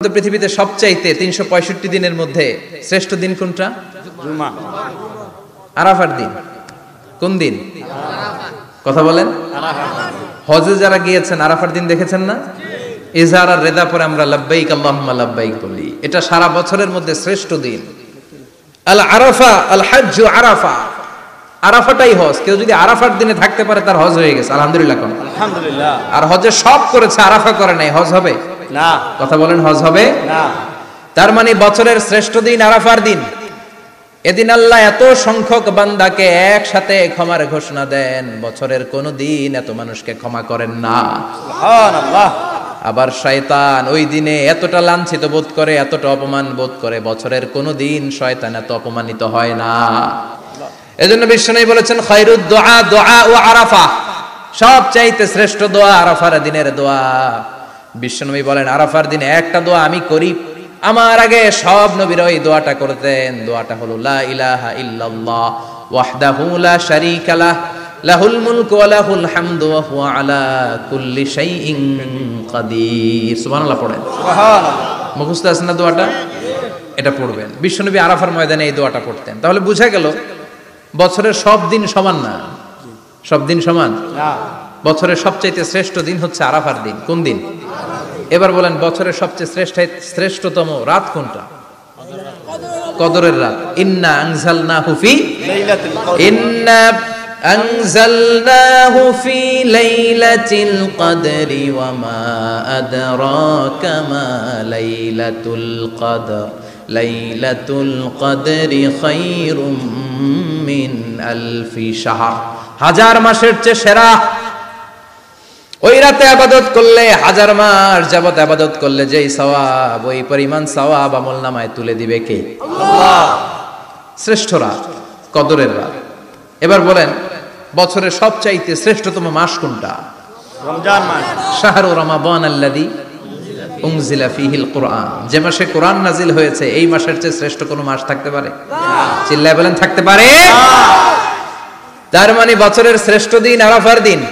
পৃথিবীতে সবচাইতে ৩৬৫ দিনের মধ্যে শ্রেষ্ঠ দিন কোনটা? জুমা। আরাফার দিন। কোন দিন? কথা বলেন। হজে যারা গিয়েছেন আরাফার দিন দেখেছেন না? ইজহার আর রেদা পরে আমরা লাব্বাইক আল্লাহুম্মা লাব্বাইক বলি। এটা সারা বছরের মধ্যে শ্রেষ্ঠ দিন। আল আরাফা আল হজ্জ আরাফা। আরাফাটাই হজ। কেউ যদি আরাফার দিনে থাকতে পারে তার হজ হয়ে গেছে। আলহামদুলিল্লাহ কোন? আলহামদুলিল্লাহ। আর হজে সব করেছে, আরাফা করে নাই, হজ হবে না। কথা বলেন, হজ হবে না। তার মানে বছরের শ্রেষ্ঠ দিন আরাফার দিন। এদিন আল্লাহ এত সংখ্যক বান্দাকে একসাথে ক্ষমার ঘোষণা দেন, বছরের কোন দিন এত মানুষকে ক্ষমা করেন না। সুবহানাল্লাহ। আবার শয়তান ওই দিনে এতটা লাঞ্ছিত বোধ করে, এতটা অপমান বোধ করে, বছরের কোন দিন শয়তান এত অপমানিত হয় না। এজন্য বিশ্বনবী বলেছেন খায়রুদ দুআ দুআ ও আরাফা, সবচাইতে শ্রেষ্ঠ দোয়া আরাফার দিনের দোয়া। বিশ্বনবী বলেন আরাফার দিনে একটা দোয়া আমি করি, আমার আগে সব নবীরা এই দোয়াটা করতেন। দোয়াটা হলো লা ইলাহা ইল্লাল্লাহ ওয়াহদাহু লা শারীকা লাহ লাহুল মুলকু ওয়া লাহুল হামদু ওয়া হুয়া আলা কুল্লি শাইইন কাদির। সুবহানাল্লাহ পড়েন। সুবহানাল্লাহ। মুখস্থ আছে না দোয়াটা? এটা পড়বেন। বিশ্বনবী আরাফার ময়দানে এই দোয়াটা পড়তেন। তাহলে বোঝা গেল বছরের সব দিন সমান না। সব দিন সমান না। বছরের সবচাইতে শ্রেষ্ঠ দিন হচ্ছে আরাফার দিন। কোন দিন? এবার বলেন বছরের সবচেয়ে শ্রেষ্ঠতম রাত কোনটা? কদরের রাত। ইন্না আনজালনাহু ফি লাইলাতুল কদর। ইন্না আনজালনাহু ফি লাইলাতিল কদরি ওয়া মা আদরাকা মা লাইলাতুল কদর লাইলাতুল কদরি খায়রুম মিন আলফি শাহর। হাজার মাসের চেয়ে সেরা। ওই রাতে ইবাদত করলে, হাজার মাস যাবত ইবাদত করলে যেই সওয়াব, ওই পরিমাণ সওয়াব আমলনামায় তুলে দিবে কে? আল্লাহ। শ্রেষ্ঠ রাত, কদরের রাত। এবার বলেন বছরের সবচাইতে শ্রেষ্ঠতম মাস কোনটা? রমজান মাস। শাহরু রমাদান আল্লাযী উনজিলা ফীহিল কুরআন। যে মাসে কোরআন নাজিল হয়েছে এই মাসের চেয়ে শ্রেষ্ঠ কোনো মাস থাকতে পারে? চিল্লায় বলেন থাকতে পারে? তার মানে বছরের শ্রেষ্ঠ দিন আরাফার দিন,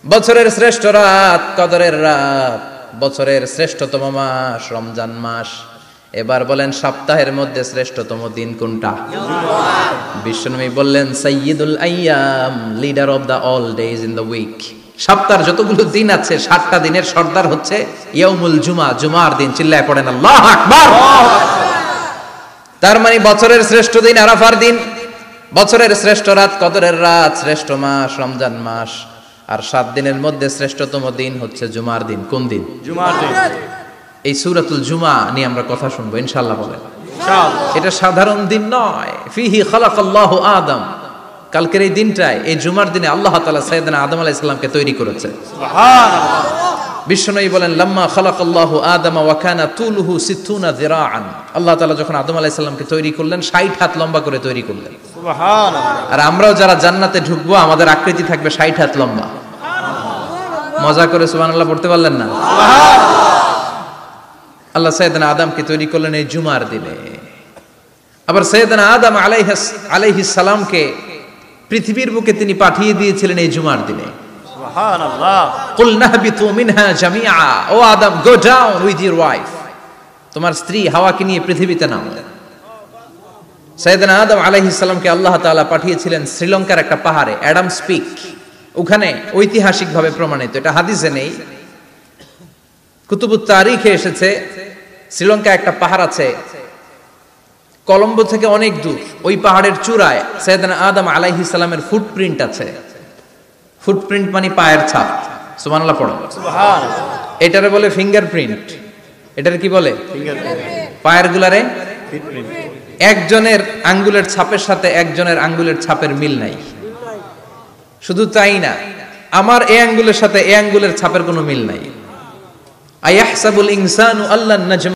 বছরের শ্রেষ্ঠ রাত কদরের রাত, বছরের শ্রেষ্ঠতম মাস রমজান মাস। এবার বলেন সপ্তাহের মধ্যে শ্রেষ্ঠতম দিন কোনটা? বিশ্বনবী বললেন সাইয়্যিদুল আইয়াম, leader of the all days in the week. সপ্তাহের যতগুলো দিন আছে 7টা দিনের সর্দার হচ্ছে ইয়াউমুল জুমা, জুমার দিন। চিল্লায় পড়েন আল্লাহু আকবার। তার মানে বছরের শ্রেষ্ঠ দিন আরাফার দিন, বছরের শ্রেষ্ঠ রাত কদরের রাত, শ্রেষ্ঠ মাস রমজান মাস, আর 7 দিনের মধ্যে শ্রেষ্ঠতম দিন হচ্ছে জুমার দিন। কোন দিন? জুমার দিন। এই সূরাতুল জুমা নিয়ে আমরা কথা শুনবো ইনশাআল্লাহ। বলেন ইনশাআল্লাহ। এটা সাধারণ দিন নয়। ফিহি খালাকাল্লাহু আদম। কালকের এই দিনটায়, এই জুমার দিনে আল্লাহ তাআলা সাইয়েদনা আদম আলাইহিস সালামকে তৈরি করেছেন। সুবহানাল্লাহ। বিশ্বনবী বলেন লাম্মা খালাকাল্লাহু আদম ওয়া কানা তুলুহু 60 যিরাআন। আল্লাহ তাআলা যখন আদম আলাইহিস সালামকে তৈরি করলেন 60 হাত লম্বা করে তৈরি করলেন। সুবহানাল্লাহ। আর আমরাও যারা জান্নাতে ঢুকবো আমাদের আকৃতি থাকবে 60 হাত লম্বা। মজা করে সুবহানাল্লাহ পড়তে পারলেন না? আল্লাহ সাইয়েদনা আদমকে তৈরি করলেন এই জুমার দিনে। আবার সাইয়েদনা আদম আলাইহিস সালামকে পৃথিবীর বুকে তিনি পাঠিয়ে দিয়েছিলেন এই জুমার দিনে। সুবহানাল্লাহ। কুল নাহবিতু মিনহা জামিআ, O Adam go down with your wife, তোমার স্ত্রী হাওয়াকে নিয়ে পৃথিবীতে নামো। সাইয়েদনা আদম আলাইহিস সালামকে আল্লাহ তাআলা পাঠিয়েছিলেন শ্রীলঙ্কার একটা পাহাড়ে, অ্যাডামস পিক। ওখানে ঐতিহাসিকভাবে প্রমাণিত, এটা হাদিসে নেই, কুতুবুত তারিখে এসেছে। শ্রীলঙ্কা একটা পাহাড় আছে, কলম্বো থেকে অনেক দূর। ওই পাহাড়ের চূড়ায় সাইয়েদনা আদম আলাইহিস সালামের ফুটপ্রিন্ট আছে। ফুটপ্রিন্ট মানে পায়ের ছাপ। সুবহানাল্লাহ পড়ো। সুবহানাল্লাহ। এটারে বলে ফিঙ্গারপ্রিন্ট। এটারে কি বলে? ফিঙ্গারপ্রিন্ট। পায়ের গুলারে ফিটপ্রিন্ট। একজনের আঙ্গুলের ছাপের সাথে একজনের আঙ্গুলের ছাপের মিল নাই। শুধু তাই না, আমার এই আঙ্গুলের সাথে এই আঙ্গুলের ছাপের কোনো মিল নাই। আয়াহসাবুল ইনসানু আল্লান নাজমা